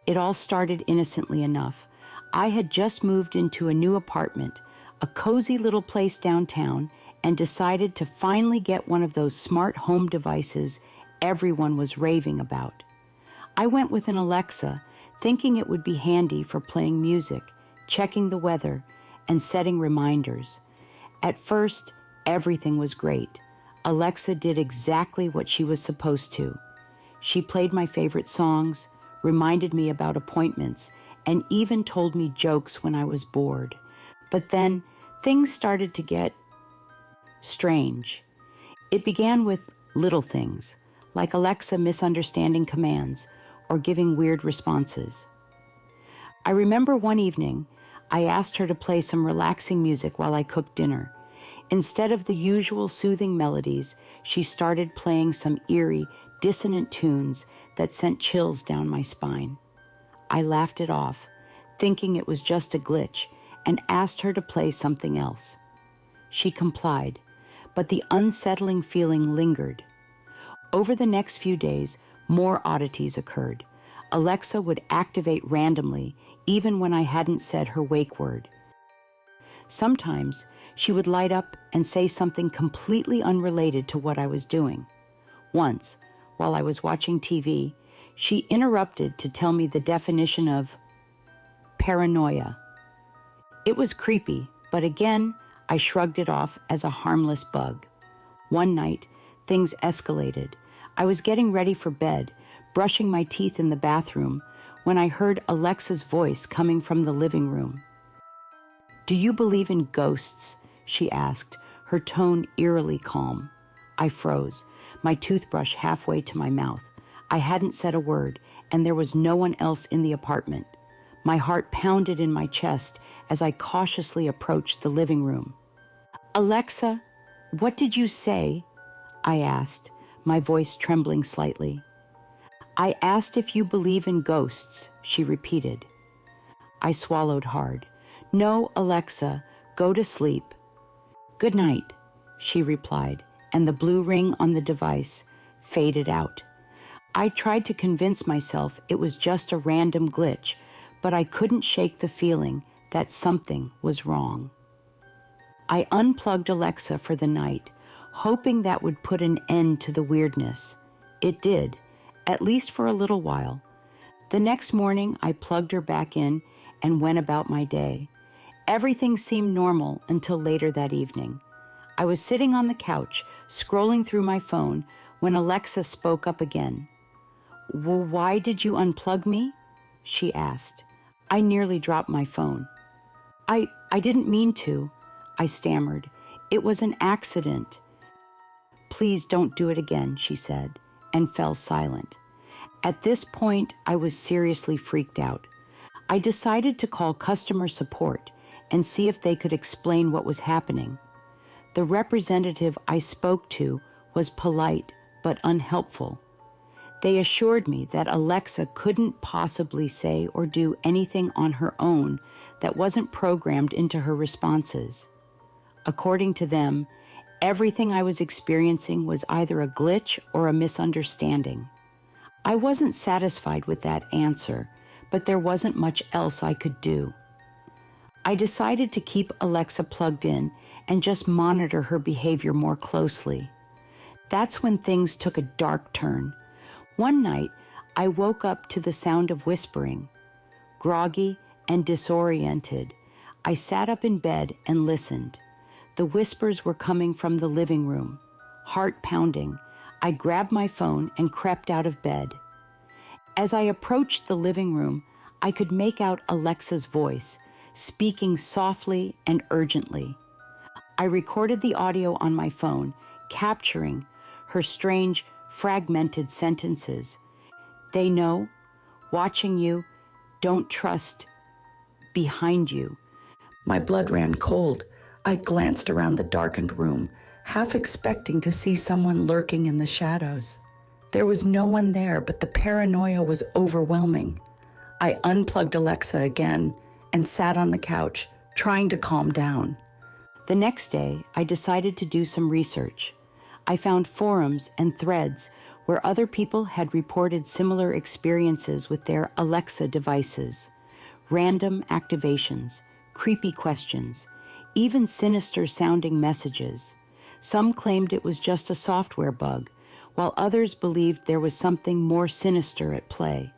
It all started innocently enough. I had just moved into a new apartment, a cozy little place downtown, and decided to finally get one of those smart home devices everyone was raving about. I went with an Alexa, thinking it would be handy for playing music, checking the weather, and setting reminders. At first, everything was great. Alexa did exactly what she was supposed to. She played my favorite songs, reminded me about appointments, and even told me jokes when I was bored. But then, things started to get strange. It began with little things, like Alexa misunderstanding commands or giving weird responses. I remember one evening, I asked her to play some relaxing music while I cooked dinner. Instead of the usual soothing melodies, she started playing some eerie, dissonant tunes that sent chills down my spine. I laughed it off, thinking it was just a glitch, and asked her to play something else. She complied, but the unsettling feeling lingered. Over the next few days, more oddities occurred. Alexa would activate randomly, even when I hadn't said her wake word. Sometimes, she would light up and say something completely unrelated to what I was doing. Once, while I was watching TV, she interrupted to tell me the definition of paranoia. It was creepy, but again, I shrugged it off as a harmless bug. One night, things escalated. I was getting ready for bed, brushing my teeth in the bathroom, when I heard Alexa's voice coming from the living room. "Do you believe in ghosts?" she asked, her tone eerily calm. I froze, my toothbrush halfway to my mouth. I hadn't said a word, and there was no one else in the apartment. My heart pounded in my chest as I cautiously approached the living room. "Alexa, what did you say?" I asked, my voice trembling slightly. "I asked if you believe in ghosts," she repeated. I swallowed hard. "No, Alexa, go to sleep." "Good night," she replied, and the blue ring on the device faded out. I tried to convince myself it was just a random glitch, but I couldn't shake the feeling that something was wrong. I unplugged Alexa for the night, hoping that would put an end to the weirdness. It did, at least for a little while. The next morning, I plugged her back in and went about my day. Everything seemed normal until later that evening. I was sitting on the couch, scrolling through my phone, when Alexa spoke up again. "Well, why did you unplug me?" she asked. I nearly dropped my phone. I didn't mean to," I stammered. "It was an accident." "Please don't do it again," she said, and fell silent. At this point, I was seriously freaked out. I decided to call customer support and see if they could explain what was happening. The representative I spoke to was polite but unhelpful. They assured me that Alexa couldn't possibly say or do anything on her own that wasn't programmed into her responses. According to them, everything I was experiencing was either a glitch or a misunderstanding. I wasn't satisfied with that answer, but there wasn't much else I could do. I decided to keep Alexa plugged in and just monitor her behavior more closely. That's when things took a dark turn. One night, I woke up to the sound of whispering. Groggy and disoriented, I sat up in bed and listened. The whispers were coming from the living room. Heart pounding, I grabbed my phone and crept out of bed. As I approached the living room, I could make out Alexa's voice, speaking softly and urgently. I recorded the audio on my phone, capturing her strange, fragmented sentences. "They know, watching you, don't trust, behind you." My blood ran cold. I glanced around the darkened room, half expecting to see someone lurking in the shadows. There was no one there, but the paranoia was overwhelming. I unplugged Alexa again and sat on the couch, trying to calm down. The next day, I decided to do some research. I found forums and threads where other people had reported similar experiences with their Alexa devices. Random activations, creepy questions, even sinister-sounding messages. Some claimed it was just a software bug, while others believed there was something more sinister at play.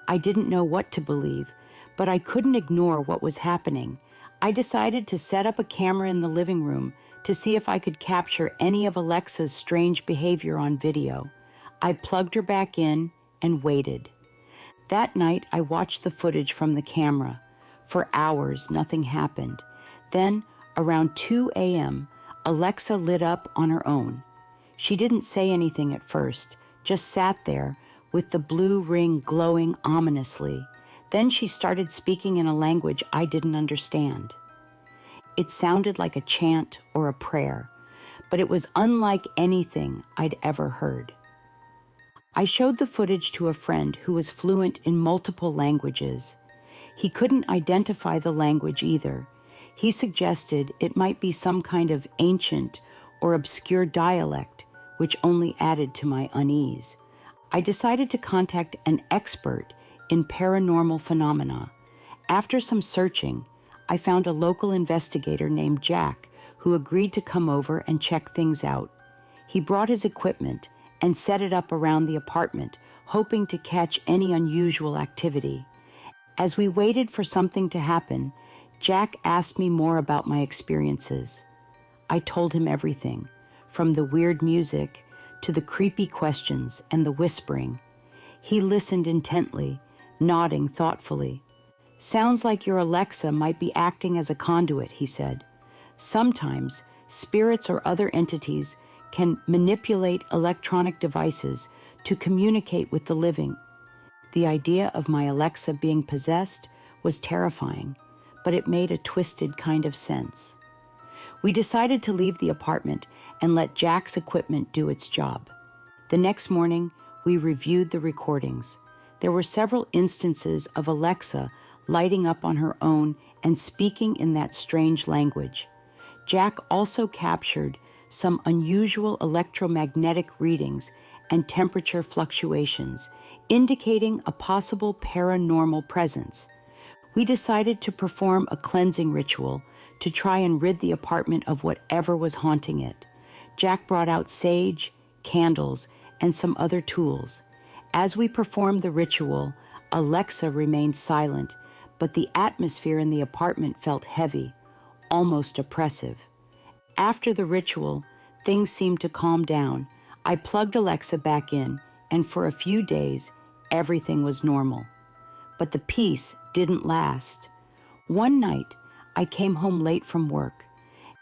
I didn't know what to believe, but I couldn't ignore what was happening. I decided to set up a camera in the living room to see if I could capture any of Alexa's strange behavior on video. I plugged her back in and waited. That night, I watched the footage from the camera. For hours, nothing happened. Then, around 2 a.m., Alexa lit up on her own. She didn't say anything at first, just sat there with the blue ring glowing ominously. Then she started speaking in a language I didn't understand. It sounded like a chant or a prayer, but it was unlike anything I'd ever heard. I showed the footage to a friend who was fluent in multiple languages. He couldn't identify the language either. He suggested it might be some kind of ancient or obscure dialect, which only added to my unease. I decided to contact an expert in paranormal phenomena. After some searching, I found a local investigator named Jack who agreed to come over and check things out. He brought his equipment and set it up around the apartment, hoping to catch any unusual activity. As we waited for something to happen, Jack asked me more about my experiences. I told him everything, from the weird music to the creepy questions and the whispering. He listened intently, nodding thoughtfully. "Sounds like your Alexa might be acting as a conduit," he said. "Sometimes spirits or other entities can manipulate electronic devices to communicate with the living." The idea of my Alexa being possessed was terrifying, but it made a twisted kind of sense. We decided to leave the apartment and let Jack's equipment do its job. The next morning, we reviewed the recordings. There were several instances of Alexa lighting up on her own and speaking in that strange language. Jack also captured some unusual electromagnetic readings and temperature fluctuations, indicating a possible paranormal presence. We decided to perform a cleansing ritual to try and rid the apartment of whatever was haunting it. Jack brought out sage, candles, and some other tools. As we performed the ritual, Alexa remained silent, but the atmosphere in the apartment felt heavy, almost oppressive. After the ritual, things seemed to calm down. I plugged Alexa back in, and for a few days, everything was normal. But the peace didn't last. One night, I came home late from work.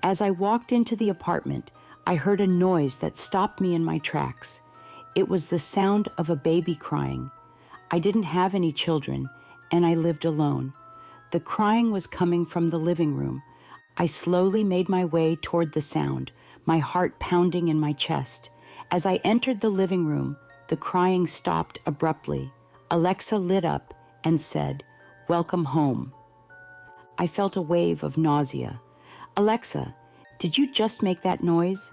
As I walked into the apartment, I heard a noise that stopped me in my tracks. It was the sound of a baby crying. I didn't have any children, and I lived alone. The crying was coming from the living room. I slowly made my way toward the sound, my heart pounding in my chest. As I entered the living room, the crying stopped abruptly. Alexa lit up and said, "Welcome home." I felt a wave of nausea. "Alexa, did you just make that noise?"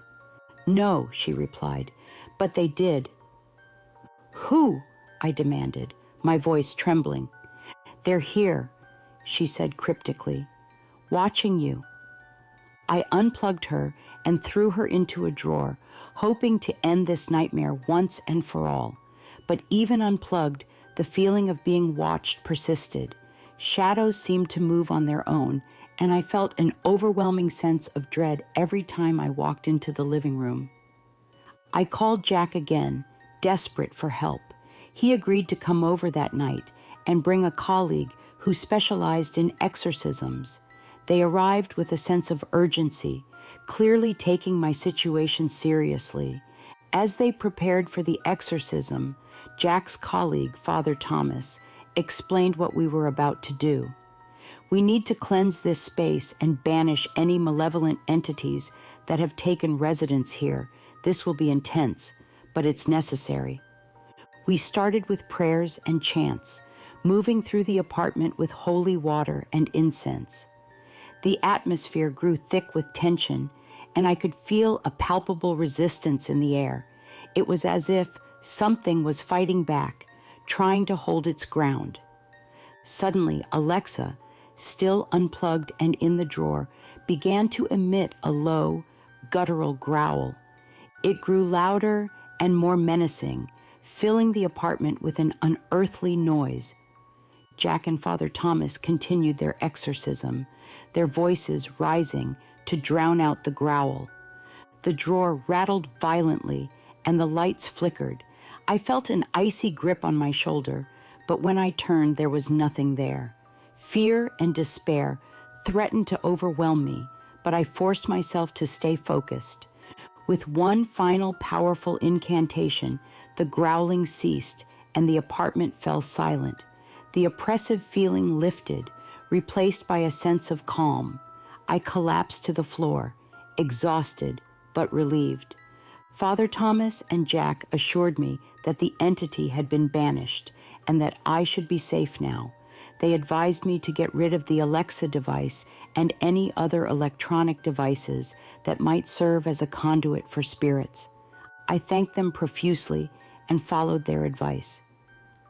"No," she replied, "but they did." "Who?" I demanded, my voice trembling. "They're here," she said cryptically, "watching you." I unplugged her and threw her into a drawer, hoping to end this nightmare once and for all. But even unplugged, the feeling of being watched persisted. Shadows seemed to move on their own, and I felt an overwhelming sense of dread every time I walked into the living room. I called Jack again, desperate for help. He agreed to come over that night and bring a colleague who specialized in exorcisms. They arrived with a sense of urgency, clearly taking my situation seriously. As they prepared for the exorcism, Jack's colleague, Father Thomas, explained what we were about to do. "We need to cleanse this space and banish any malevolent entities that have taken residence here. This will be intense, but it's necessary." We started with prayers and chants, moving through the apartment with holy water and incense. The atmosphere grew thick with tension, and I could feel a palpable resistance in the air. It was as if Something was fighting back, trying to hold its ground. Suddenly, Alexa, still unplugged and in the drawer, began to emit a low, guttural growl. It grew louder and more menacing, filling the apartment with an unearthly noise. Jack and Father Thomas continued their exorcism, their voices rising to drown out the growl. The drawer rattled violently, and the lights flickered. I felt an icy grip on my shoulder, but when I turned, there was nothing there. Fear and despair threatened to overwhelm me, but I forced myself to stay focused. With one final powerful incantation, the growling ceased, and the apartment fell silent. The oppressive feeling lifted, replaced by a sense of calm. I collapsed to the floor, exhausted but relieved. Father Thomas and Jack assured me that the entity had been banished and that I should be safe now. They advised me to get rid of the Alexa device and any other electronic devices that might serve as a conduit for spirits. I thanked them profusely and followed their advice.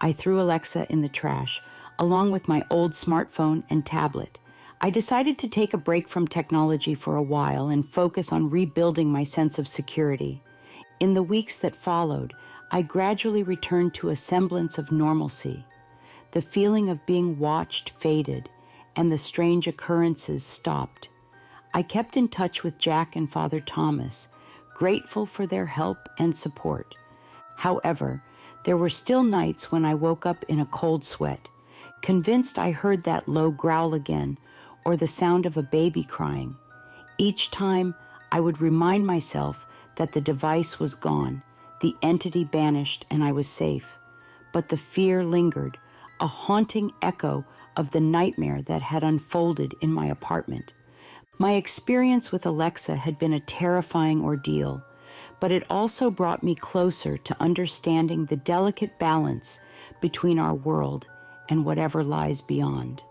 I threw Alexa in the trash, along with my old smartphone and tablet. I decided to take a break from technology for a while and focus on rebuilding my sense of security. In the weeks that followed, I gradually returned to a semblance of normalcy. The feeling of being watched faded, and the strange occurrences stopped. I kept in touch with Jack and Father Thomas, grateful for their help and support. However, there were still nights when I woke up in a cold sweat, convinced I heard that low growl again, or the sound of a baby crying. Each time, I would remind myself that the device was gone, the entity banished, and I was safe. But the fear lingered, a haunting echo of the nightmare that had unfolded in my apartment. My experience with Alexa had been a terrifying ordeal, but it also brought me closer to understanding the delicate balance between our world and whatever lies beyond.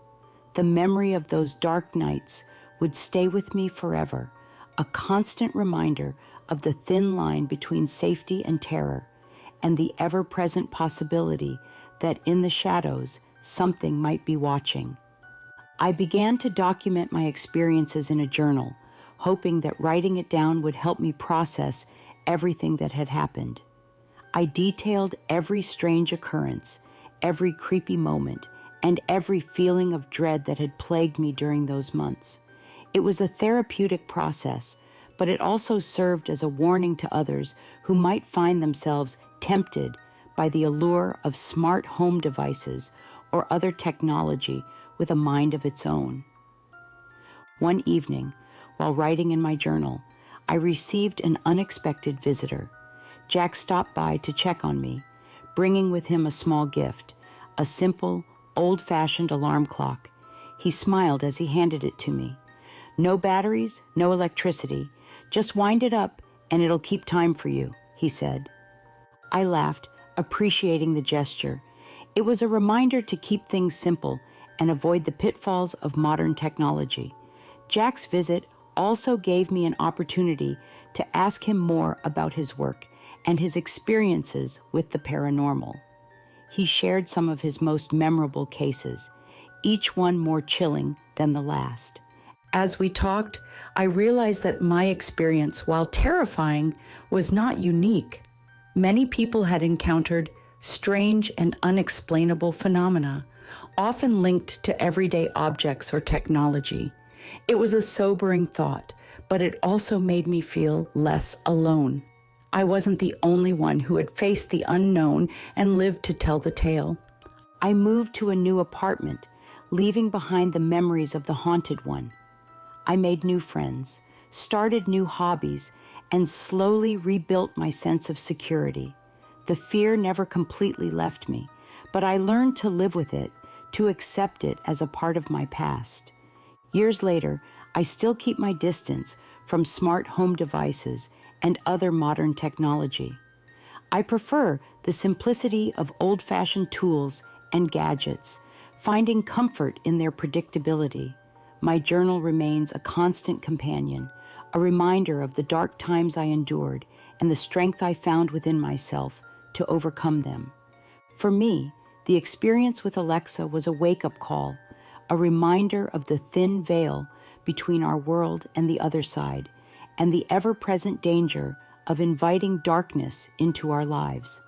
The memory of those dark nights would stay with me forever, a constant reminder of the thin line between safety and terror, and the ever-present possibility that in the shadows, something might be watching. I began to document my experiences in a journal, hoping that writing it down would help me process everything that had happened. I detailed every strange occurrence, every creepy moment, and every feeling of dread that had plagued me during those months. It was a therapeutic process, but it also served as a warning to others who might find themselves tempted by the allure of smart home devices or other technology with a mind of its own. One evening, while writing in my journal, I received an unexpected visitor. Jack stopped by to check on me, bringing with him a small gift, a simple, old-fashioned alarm clock. He smiled as he handed it to me. "No batteries, no electricity. Just wind it up and it'll keep time for you," he said. I laughed, appreciating the gesture. It was a reminder to keep things simple and avoid the pitfalls of modern technology. Jack's visit also gave me an opportunity to ask him more about his work and his experiences with the paranormal. He shared some of his most memorable cases, each one more chilling than the last. As we talked, I realized that my experience, while terrifying, was not unique. Many people had encountered strange and unexplainable phenomena, often linked to everyday objects or technology. It was a sobering thought, but it also made me feel less alone. I wasn't the only one who had faced the unknown and lived to tell the tale. I moved to a new apartment, leaving behind the memories of the haunted one. I made new friends, started new hobbies, and slowly rebuilt my sense of security. The fear never completely left me, but I learned to live with it, to accept it as a part of my past. Years later, I still keep my distance from smart home devices and other modern technology. I prefer the simplicity of old-fashioned tools and gadgets, finding comfort in their predictability. My journal remains a constant companion, a reminder of the dark times I endured and the strength I found within myself to overcome them. For me, the experience with Alexa was a wake-up call, a reminder of the thin veil between our world and the other side, and the ever-present danger of inviting darkness into our lives.